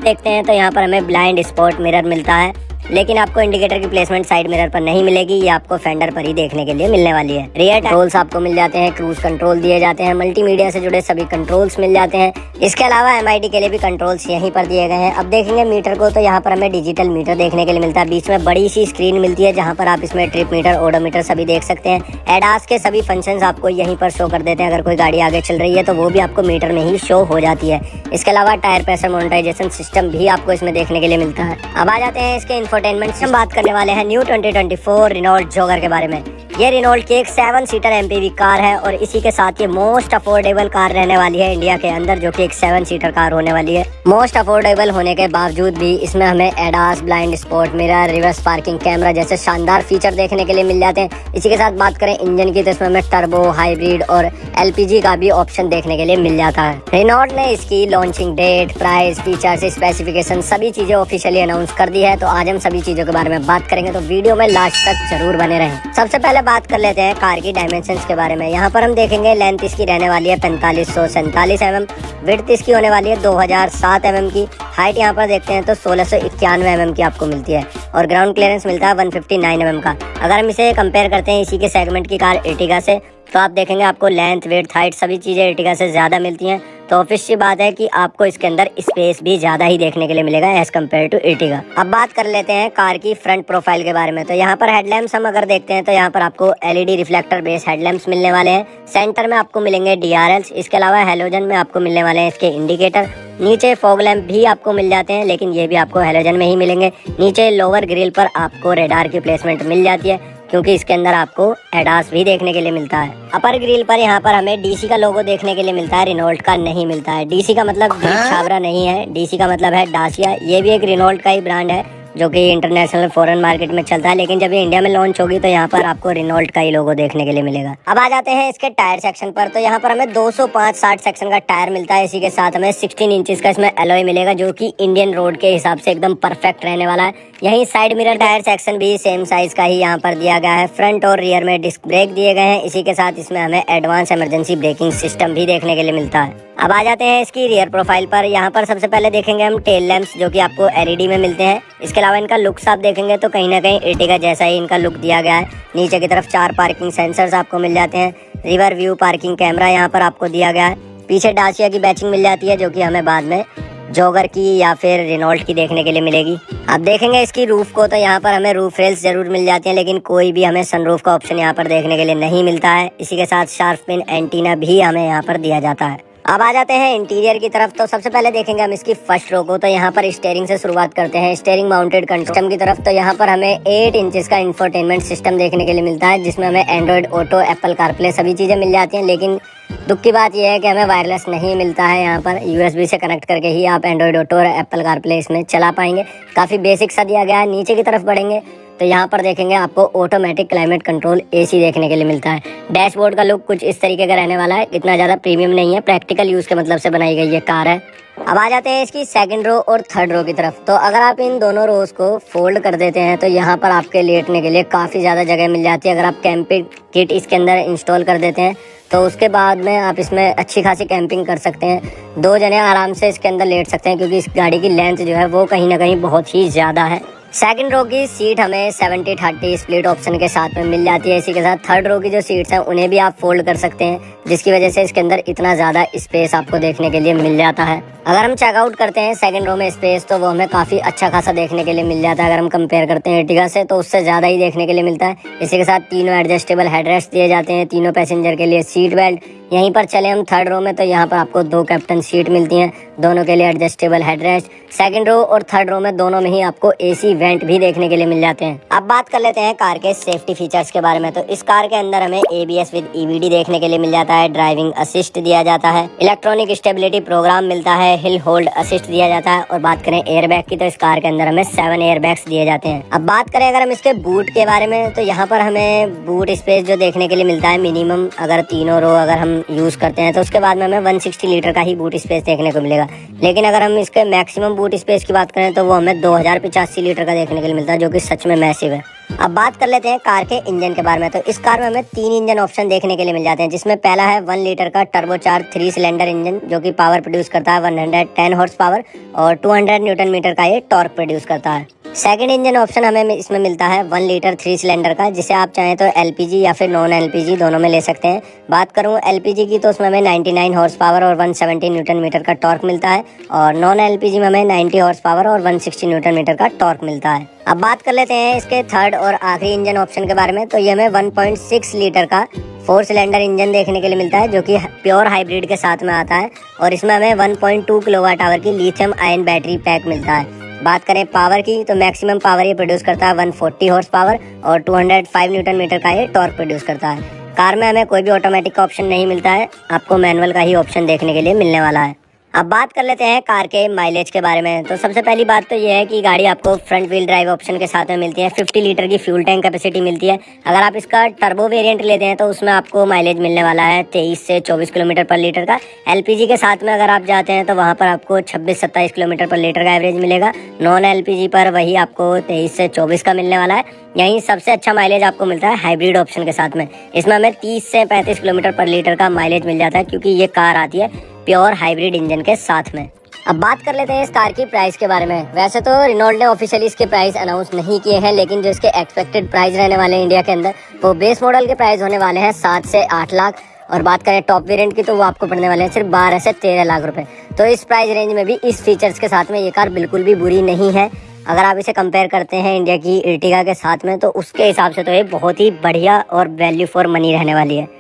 देखते हैं तो यहाँ पर हमें ब्लाइंड स्पॉट मिरर मिलता है, लेकिन आपको इंडिकेटर की प्लेसमेंट साइड मिरर पर नहीं मिलेगी, ये आपको फेंडर पर ही देखने के लिए मिलने वाली है। रियर कंट्रोल्स आपको मिल जाते हैं, क्रूज कंट्रोल दिए जाते हैं, मल्टीमीडिया से जुड़े सभी कंट्रोल्स मिल जाते हैं। इसके अलावा MID के लिए भी कंट्रोल्स यहीं पर दिए गए हैं। अब देखेंगे मीटर को तो यहाँ पर हमें डिजिटल मीटर देखने के लिए मिलता है। बीच में बड़ी सी स्क्रीन मिलती है जहाँ पर आप इसमें ट्रिप मीटर, ओडोमीटर सभी देख सकते हैं। एडास के सभी फंक्शंस आपको यहीं पर शो कर देते हैं। अगर कोई गाड़ी आगे चल रही है तो वो भी आपको मीटर में ही शो हो जाती है। इसके अलावा टायर प्रेशर मॉनिटराइजेशन सिस्टम भी आपको इसमें देखने के लिए मिलता है। अब आ जाते हैं इसके इंफोटेनमेंट। हम बात करने वाले हैं न्यू 2024 रेनॉल्ट जॉगर के बारे में। ये रेनॉल्ट की एक 7 सीटर MPV कार है और इसी के साथ ये मोस्ट अफोर्डेबल कार रहने वाली है इंडिया के अंदर, जो कि एक 7 सीटर कार होने वाली है। मोस्ट अफोर्डेबल होने के बावजूद भी इसमें हमें ADAS, blind spot mirror, reverse parking camera जैसे शानदार फीचर देखने के लिए मिल जाते हैं। इसी के साथ बात करें इंजन की तो इसमें हमें टर्बो, हाइब्रिड और LPG का भी ऑप्शन देखने के लिए मिल जाता है। रेनॉल्ट ने इसकी launching date, price, features, specification सभी चीजें ऑफिशियली अनाउंस कर दी है। तो आज हम सभी चीजों के बारे में बात करेंगे, तो वीडियो में लास्ट तक जरूर बने रहें। सबसे पहले बात कर लेते हैं कार की डायमेंशंस के बारे में। यहाँ पर हम देखेंगे लेंथ इसकी रहने वाली है 4547 mm, विड्थ इसकी होने वाली है 2007 mm की, हाइट यहाँ पर देखते हैं तो 1691 mm की आपको मिलती है और ग्राउंड क्लियरेंस मिलता है 159 mm का। अगर हम इसे कंपेयर करते हैं इसी के सेगमेंट की कार एर्टिगा से, तो आप देखेंगे आपको लेंथ, विड्थ, हाइट सभी चीजें एर्टिगा से ज्यादा मिलती हैं। तो ऑब्वियस सी बात है कि आपको इसके अंदर स्पेस भी ज्यादा ही देखने के लिए मिलेगा एज कम्पेयर टू एर्टिगा। अब बात कर लेते हैं कार की फ्रंट प्रोफाइल के बारे में। तो यहाँ पर हेडलैम्प्स हम अगर देखते हैं तो यहाँ पर आपको LED रिफ्लेक्टर बेस हेडलैम्प्स मिलने वाले हैं। सेंटर में आपको मिलेंगे DRLs, इसके अलावा हेलोजन में आपको मिलने वाले हैं इसके इंडिकेटर। नीचे फॉग लैंप भी आपको मिल जाते हैं, लेकिन ये भी आपको हेलोजन में ही मिलेंगे। नीचे लोअर ग्रिल पर आपको रेडार की प्लेसमेंट मिल जाती है, क्योंकि इसके अंदर आपको एडास भी देखने के लिए मिलता है। अपर ग्रिल पर यहाँ पर हमें DC का लोगो देखने के लिए मिलता है, रेनॉल्ट का नहीं मिलता है। DC का मतलब छाबरा नहीं है, DC का मतलब है डासिया। ये भी एक रेनॉल्ट का ही ब्रांड है जो कि इंटरनेशनल फॉरेन मार्केट में चलता है, लेकिन जब ये इंडिया में लॉन्च होगी तो यहाँ पर आपको रेनॉल्ट का ही लोगो देखने के लिए मिलेगा। अब आ जाते हैं इसके टायर सेक्शन पर। तो यहाँ पर हमें 205/60 सेक्शन का टायर मिलता है। इसी के साथ हमें 16 इंचेस का इसमें एलॉय मिलेगा, जो कि इंडियन रोड के हिसाब से एकदम परफेक्ट रहने वाला है। यहीं साइड मिरर टायर सेक्शन भी सेम साइज का ही यहाँ पर दिया गया है। फ्रंट और रियर में डिस्क ब्रेक दिए गए हैं। इसी के साथ इसमें हमें एडवांस इमरजेंसी ब्रेकिंग सिस्टम भी देखने के लिए मिलता है। अब आ जाते हैं इसकी रियर प्रोफाइल पर। यहाँ पर सबसे पहले देखेंगे हम टेल लैंप्स, जो कि आपको LED में मिलते हैं। इसके अलावा इनका लुक्स आप देखेंगे तो कहीं ना कहीं एर्टिगा जैसा ही इनका लुक दिया गया है। नीचे की तरफ 4 पार्किंग सेंसर्स आपको मिल जाते हैं। रिवर व्यू पार्किंग कैमरा यहाँ पर आपको दिया गया है। पीछे डासिया की बैचिंग मिल जाती है, जो कि हमें बाद में जॉगर की या फिर रेनॉल्ट की देखने के लिए मिलेगी। अब देखेंगे इसकी रूफ को, तो यहाँ पर हमें रूफ रेल्स जरूर मिल जाती हैं, लेकिन कोई भी हमें सनरूफ का ऑप्शन यहाँ पर देखने के लिए नहीं मिलता है। इसी के साथ शार्प पिन एंटीना भी हमें यहाँ पर दिया जाता है। अब आ जाते हैं इंटीरियर की तरफ। तो सबसे पहले देखेंगे हम इसकी फर्स्ट रो को। तो यहाँ पर स्टीयरिंग से शुरुआत करते हैं। स्टीयरिंग माउंटेड कंट्रोल की तरफ तो यहाँ पर हमें 8 इंचेस का इंफोटेनमेंट सिस्टम देखने के लिए मिलता है, जिसमें हमें एंड्रॉइड ऑटो, एप्पल कारप्ले सभी चीजें मिल जाती हैं। लेकिन दुख की बात यह है कि हमें वायरलेस नहीं मिलता है। यहाँ पर USB से कनेक्ट करके ही आप एंड्रॉइड ऑटो और एप्पल कारप्ले इसमें चला पाएंगे। काफ़ी बेसिक सा दिया गया है। नीचे की तरफ बढ़ेंगे तो यहाँ पर देखेंगे आपको ऑटोमेटिक क्लाइमेट कंट्रोल AC देखने के लिए मिलता है। डैशबोर्ड का लुक कुछ इस तरीके का रहने वाला है, इतना ज़्यादा प्रीमियम नहीं है, प्रैक्टिकल यूज़ के मतलब से बनाई गई ये कार है। अब आ जाते हैं इसकी सेकंड रो और थर्ड रो की तरफ। तो अगर आप इन दोनों रोज को फोल्ड कर देते हैं तो यहाँ पर आपके लेटने के लिए काफ़ी ज़्यादा जगह मिल जाती है। अगर आप कैंपिंग किट इसके अंदर इंस्टॉल कर देते हैं तो उसके बाद में आप इसमें अच्छी खासी कैंपिंग कर सकते हैं। 2 जने आराम से इसके अंदर लेट सकते हैं, क्योंकि इस गाड़ी की लेंथ जो है वो कहीं ना कहीं बहुत ही ज़्यादा है। सेकंड रो की सीट हमें 70-30 स्प्लिट ऑप्शन के साथ में मिल जाती है। इसी के साथ थर्ड रो की जो सीट्स हैं उन्हें भी आप फोल्ड कर सकते हैं, जिसकी वजह से इसके अंदर इतना ज़्यादा स्पेस आपको देखने के लिए मिल जाता है। अगर हम चेकआउट करते हैं सेकंड रो में स्पेस, तो वो हमें काफ़ी अच्छा खासा देखने के लिए मिल जाता है। अगर हम कंपेयर करते हैं एर्टिगा से, तो उससे ज़्यादा ही देखने के लिए मिलता है। इसी के साथ तीनों एडजस्टेबल हेडरेस्ट दिए जाते हैं, तीनों पैसेंजर के लिए सीट बेल्ट। यहीं पर चले हम थर्ड रो में, तो यहाँ पर आपको 2 कैप्टन सीट मिलती हैं, दोनों के लिए एडजस्टेबल हेडरेस्ट। सेकंड रो और थर्ड रो में दोनों में ही आपको AC वेंट भी देखने के लिए मिल जाते हैं। अब बात कर लेते हैं कार के सेफ्टी फीचर्स के बारे में। तो इस कार के अंदर हमें ABS विद EBD देखने के लिए मिल जाता है, ड्राइविंग असिस्ट दिया जाता है, इलेक्ट्रॉनिक स्टेबिलिटी प्रोग्राम मिलता है, हिल होल्ड असिस्ट दिया जाता है। और बात करें एयरबैग की, तो इस कार के अंदर हमें 7 एयरबैग्स दिए जाते हैं। अब बात करें अगर हम इसके बूट के बारे में, तो यहाँ पर हमें बूट स्पेस जो देखने के लिए मिलता है मिनिमम, अगर तीनों रो अगर हम यूज करते हैं तो उसके बाद में हमें 160 लीटर का ही बूट स्पेस देखने को मिलेगा। लेकिन अगर हम इसके मैक्सिमम बूट स्पेस की बात करें तो वो हमें 2085 लीटर का देखने के लिए मिलता है, जो कि सच में मैसिव है। अब बात कर लेते हैं कार के इंजन के बारे में। तो इस कार में हमें 3 इंजन ऑप्शन देखने के लिए मिल जाते हैं, जिसमें पहला है 1 लीटर का टर्बोचार्ज 3 सिलेंडर इंजन, जो कि पावर प्रोड्यूस करता है 110 हॉर्स पावर और 200 न्यूटन मीटर का ये टॉर्क प्रोड्यूस करता है। सेकंड इंजन ऑप्शन हमें इसमें मिलता है 1 लीटर 3 सिलेंडर का, जिसे आप चाहें तो एलपीजी या फिर नॉन एलपीजी दोनों में ले सकते हैं। बात करूं एलपीजी की तो उसमें हमें 99 हॉर्स पावर और 170 न्यूटन मीटर का टॉर्क मिलता है, और नॉन एलपीजी में हमें 90 हॉर्स पावर और 160 न्यूटन मीटर का टॉर्क मिलता है। अब बात कर लेते हैं इसके थर्ड और आखिरी इंजन ऑप्शन के बारे में। तो ये हमें 1.6 लीटर का 4 सिलेंडर इंजन देखने के लिए मिलता है, जो कि प्योर हाइब्रिड के साथ में आता है, और इसमें हमें 1.2 किलोवाट आवर की लिथियम आयन बैटरी पैक मिलता है। बात करें पावर की तो मैक्सिमम पावर ये प्रोड्यूस करता है 140 हॉर्स पावर और 205 न्यूटन मीटर का ये टॉर्क प्रोड्यूस करता है। कार में हमें कोई भी ऑटोमेटिक का ऑप्शन नहीं मिलता है, आपको मैनुअल का ही ऑप्शन देखने के लिए मिलने वाला है। अब बात कर लेते हैं कार के माइलेज के बारे में। तो सबसे पहली बात तो ये है कि गाड़ी आपको फ्रंट व्हील ड्राइव ऑप्शन के साथ में मिलती है, 50 लीटर की फ्यूल टैंक कैपेसिटी मिलती है। अगर आप इसका टर्बो वेरिएंट लेते हैं तो उसमें आपको माइलेज मिलने वाला है 23 से 24 किलोमीटर पर लीटर का। एलपीजी के साथ में अगर आप जाते हैं तो वहाँ पर आपको 26-27 किलोमीटर पर लीटर का एवरेज मिलेगा। नॉन एलपीजी पर वही आपको 23 से 24 का मिलने वाला है। यहीं सबसे अच्छा माइलेज आपको मिलता है हाइब्रिड ऑप्शन के साथ में। इसमें हमें 30 से 35 किलोमीटर पर लीटर का माइलेज मिल जाता है, क्योंकि ये कार आती है प्योर हाइब्रिड इंजन के साथ में। अब बात कर लेते हैं इस कार की प्राइस के बारे में। वैसे तो रेनॉल्ट ने ऑफिशियली इसके प्राइस अनाउंस नहीं किए हैं, लेकिन जो इसके एक्सपेक्टेड प्राइस रहने वाले हैं इंडिया के अंदर, वो बेस मॉडल के प्राइस होने वाले हैं 7 से 8 लाख, और बात करें टॉप वेरिएंट की तो वो आपको पड़ने वाले हैं सिर्फ 12 से 13 लाख रुपए। तो इस प्राइस रेंज में भी इस फीचर्स के साथ में ये कार बिल्कुल भी बुरी नहीं है। अगर आप इसे कंपेयर करते हैं इंडिया की एर्टिगा के साथ में, तो उसके हिसाब से तो ये बहुत ही बढ़िया और वैल्यू फॉर मनी रहने वाली है।